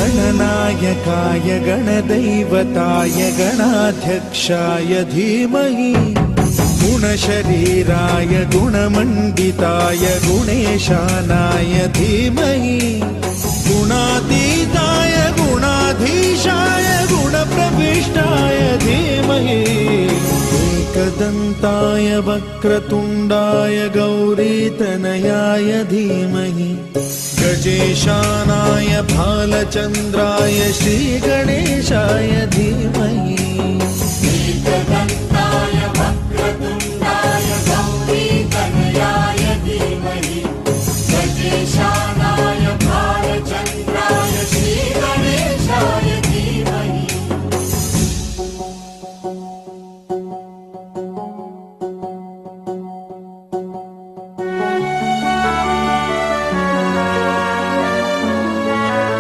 गणनायकाय गणदैवताय गणाध्यक्षाय धीमहि गुणशरीराय गुणमण्डिताय गुणेशानाय धीमहि गुणातीताय गुणाधीशाय गुणप्रविष्टाय धीमहि एकदन्ताय वक्रतुण्डाय गौरीतनयाय धीमहि गजेशानाय भालचन्द्राय श्रीगणेशाय धीमहि एकदन्ताय वक्रतुण्डाय गौरीतनयाय धीमहि गजेशानाय भालचन्द्राय श्री